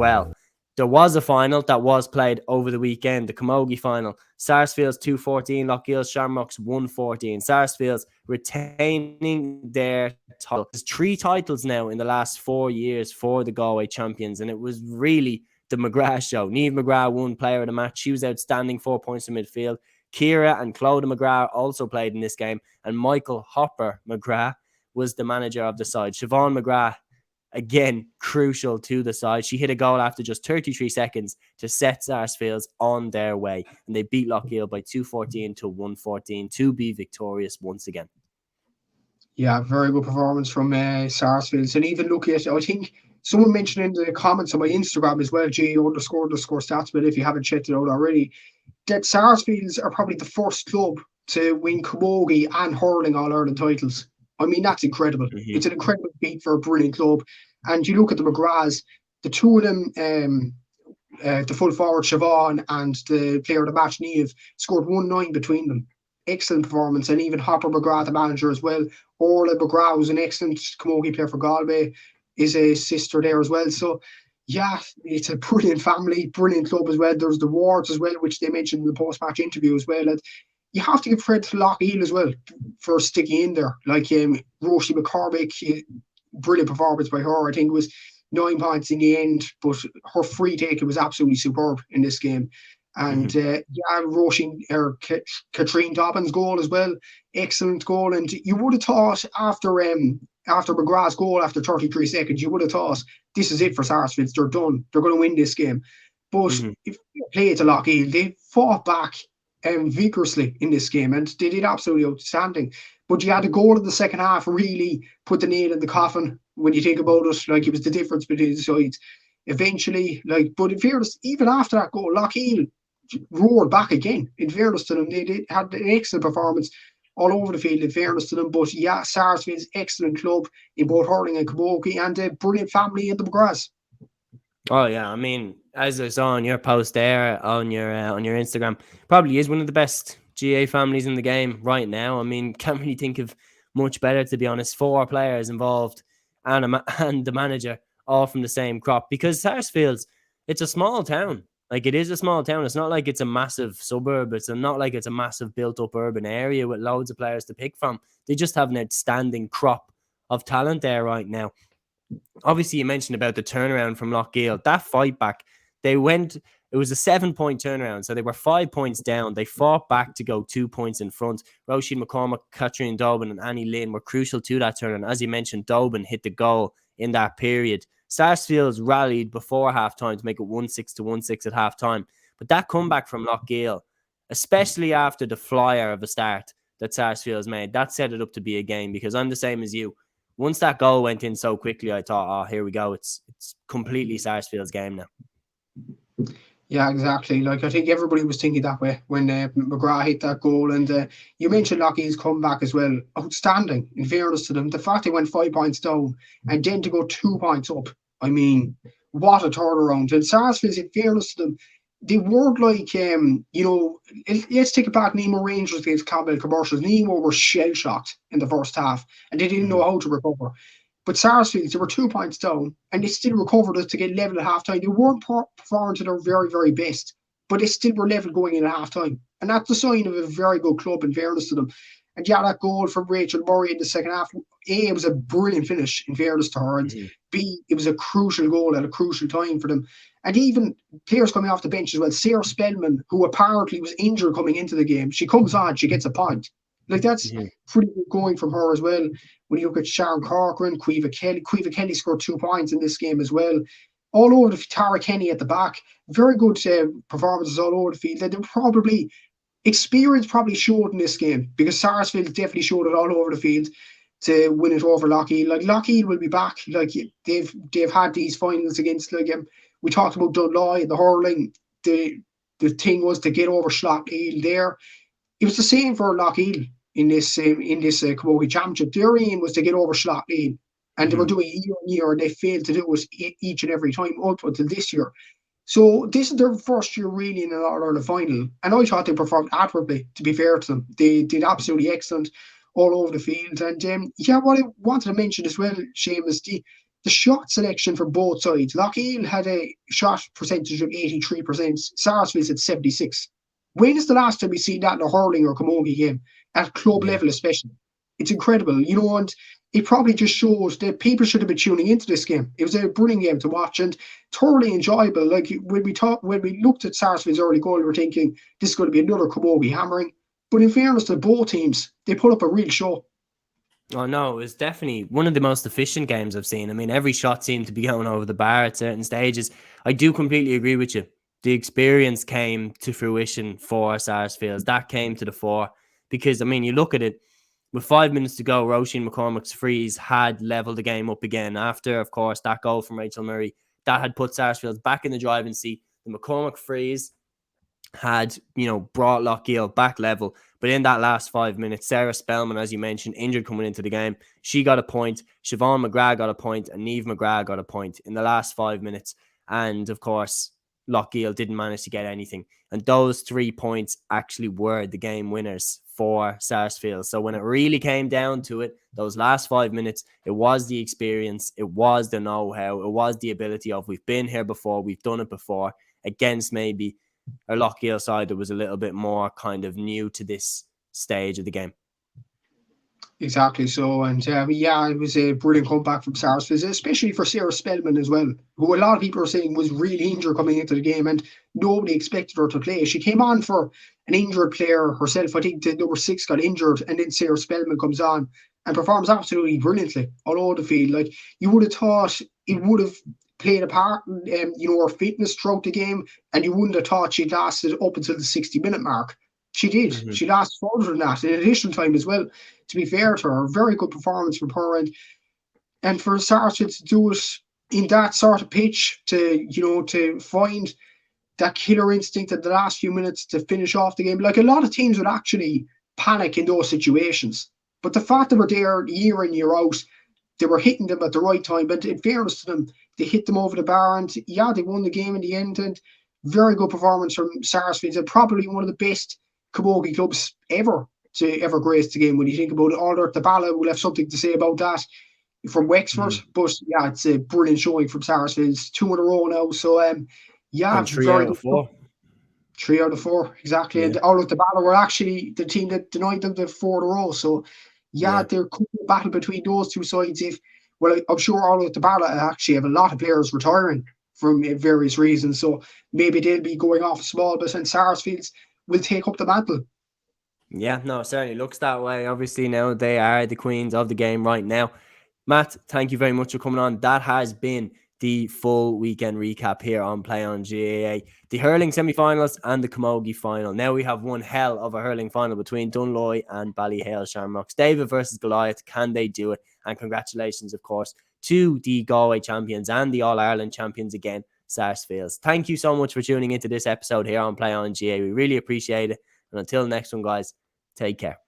well. There was a final that was played over the weekend, the Camogie Final. Sarsfields 2-14, Loughgiel Shamrocks 1-14. Sarsfields retaining their title. There's 3 titles now in the last 4 years for the Galway champions, and it was really the McGrath show. Niamh McGrath won player of the match. She was outstanding, 4 points in midfield. Ciara and Clodagh McGrath also played in this game, and Michael Hopper McGrath was the manager of the side. Siobhán McGrath, again, crucial to the side. She hit a goal after just 33 seconds to set Sarsfields on their way. And they beat Loughgiel by 2-14 to 1-14 to be victorious once again. Yeah, very good performance from Sarsfields. And even look at, I think someone mentioned in the comments on my Instagram as well, GAA_Statsman, if you haven't checked it out already, that Sarsfields are probably the first club to win Camogie and hurling All-Ireland titles. I mean, that's incredible. Mm-hmm. It's an incredible feat for a brilliant club. And you look at the McGraths, the two of them, the full forward Siobhán and the player of the match, Niamh, scored 1-9 between them. Excellent performance. And even Hopper McGrath, the manager as well. Orla McGrath, who's an excellent Camogie player for Galway, is a sister there as well. So, yeah, it's a brilliant family, brilliant club as well. There's the wards as well, which they mentioned in the post-match interview as well. And you have to give credit to Loughgiel as well for sticking in there. Like Roisin McCormick, brilliant performance by her. I think it was 9 points in the end, but her free take was absolutely superb in this game. And Roisin, Katrine Dobbin's goal as well, excellent goal. And you would have thought after McGrath's goal after 33 seconds, you would have thought this is it for Sarsfields. They're done. They're going to win this game. But if you play it to Loughgiel, they fought back vigorously in this game, and they did absolutely outstanding. But you had a goal in the second half really put the nail in the coffin when you think about it. Like, it was the difference between the sides eventually. Like, but in fairness, even after that goal, Loughgiel roared back again. In fairness to them, they had an excellent performance all over the field, in fairness to them. But yeah, Sarsfields, excellent club in both hurling and camogie, and a brilliant family in the McGraths. Oh yeah, I mean, as I saw on your post there on your Instagram, probably is one of the best GAA families in the game right now. I mean, can't really think of much better, to be honest. 4 players involved and the manager, all from the same crop. Because Sarsfields, it's a small town. Like, it is a small town. It's not like it's a massive suburb. It's not like it's a massive built-up urban area with loads of players to pick from. They just have an outstanding crop of talent there right now. Obviously, you mentioned about the turnaround from Loughgiel. That fight back, it was a 7-point turnaround. So they were 5 points down. They fought back to go 2 points in front. Roisin McCormick, Katrine Dobbin, and Annie Lynn were crucial to that turnaround. As you mentioned, Dobbin hit the goal in that period. Sarsfields rallied before halftime to make it 1-6 to 1-6 at halftime. But that comeback from Loughgiel, especially after the flyer of a start that Sarsfields made, that set it up to be a game, because I'm the same as you. Once that goal went in so quickly, I thought, oh, here we go. It's completely Sarsfields' game now. Yeah, exactly. Like, I think everybody was thinking that way when McGrath hit that goal. And you mentioned Loughgiel's comeback as well. Outstanding, in fairness to them. The fact they went 5 points down and then to go 2 points up. I mean, what a turnaround. And Sarsfields, in fairness to them, they weren't like, let's take it back. Nemo Rangers against Campbell Commercials. Nemo were shell-shocked in the first half, and they didn't know how to recover. But Sarsfields, they were 2 points down, and they still recovered it to get level at half-time. They weren't performing to their very, very best, but they still were level going in at half-time. And that's the sign of a very good club, in fairness to them. And yeah, that goal from Rachel Murray in the second half, A, it was a brilliant finish, in fairness to her, and B, it was a crucial goal at a crucial time for them. And even players coming off the bench as well. Sarah Spellman, who apparently was injured coming into the game, she comes on, she gets a point. Like, that's pretty good going from her as well. When you look at Sharon Corcoran, Caoimhe Kelly scored 2 points in this game as well. All over the Tara Kenny at the back. Very good performances all over the field. They probably experience showed in this game, because Sarsfield definitely showed it all over the field to win it over Loughgiel. Like, Loughgiel will be back. Like, they've had these finals against, like, we talked about Dunloy and the hurling. The thing was to get over Loughgiel there. It was the same for Loughgiel in this Camogie Championship. Their aim was to get over Loughgiel, and they were doing it year on year, and they failed to do it each and every time up until this year. So this is their first year really in an All-Ireland final, and I thought they performed admirably, to be fair to them. They did absolutely excellent all over the field. And what I wanted to mention as well, Seamus, the shot selection for both sides. Loughgiel had a shot percentage of 83%, Sarsfields at 76%. When is the last time we see that in a hurling or camogie game, at club level especially? It's incredible, and it probably just shows that people should have been tuning into this game. It was a brilliant game to watch and thoroughly enjoyable. Like when we looked at Sarsfield's early goal, we were thinking this is going to be another camogie hammering. But in fairness to both teams, they put up a real show. Oh no, it was definitely one of the most efficient games I've seen. I mean, every shot seemed to be going over the bar at certain stages. I do completely agree with you. The experience came to fruition for Sarsfields. That came to the fore because, I mean, you look at it, with 5 minutes to go, Roisin McCormick's freeze had leveled the game up again after, of course, that goal from Rachel Murray. That had put Sarsfields back in the driving seat. The McCormick freeze had, brought Loughgiel back level. But in that last 5 minutes, Sarah Spellman, as you mentioned, injured coming into the game, she got a point. Siobhán McGrath got a point, and Niamh McGrath got a point in the last 5 minutes. And of course, Loughgiel didn't manage to get anything. And those 3 points actually were the game winners for Sarsfields. So when it really came down to it, those last 5 minutes, it was the experience, it was the know-how, it was the ability of we've been here before, we've done it before, against maybe a Loughgiel side that was a little bit more kind of new to this stage of the game. Exactly so, and it was a brilliant comeback from Sarsfields, especially for Sarah Spellman as well, who a lot of people are saying was really injured coming into the game, and nobody expected her to play. She came on for an injured player herself. I think the number 6 got injured, and then Sarah Spellman comes on and performs absolutely brilliantly all over the field. Like, you would have thought it would have played a part in her fitness throughout the game, and you wouldn't have thought she'd lasted up until the 60-minute mark. She did. Mm-hmm. She lasted further than that in additional time as well. To be fair to her, very good performance from her, and for Sarsfields to do it in that sort of pitch, to find that killer instinct at the last few minutes to finish off the game. Like, a lot of teams would actually panic in those situations, but the fact that we're there year in, year out, they were hitting them at the right time. But in fairness to them, they hit them over the bar, and they won the game in the end. And very good performance from Sarsfields, and probably one of the best camogie clubs ever to ever grace the game. When you think about it, All-Ireland Camogie will have something to say about that from Wexford. But it's a brilliant showing from Sarsfields, 2 in a row now. So and 3 out of 4. 3 out of 4, exactly. Yeah. And All-Ireland Camogie were actually the team that denied them the 4 in a row. So there could be a battle between those two sides. I'm sure All-Ireland Camogie actually have a lot of players retiring from various reasons. So maybe they'll be going off a small bit, and Sarsfields will take up the mantle. Yeah, no, it certainly looks that way. Obviously, now they are the queens of the game right now. Matt, thank you very much for coming on. That has been the full weekend recap here on Play on GAA. The hurling semi-finals and the camogie final. Now we have one hell of a hurling final between Dunloy and Loughgiel Shamrocks. David versus Goliath. Can they do it? And congratulations, of course, to the Galway champions and the All-Ireland champions again, Sarsfields. Thank you so much for tuning into this episode here on Play on GAA. We really appreciate it. And until the next one, guys, take care.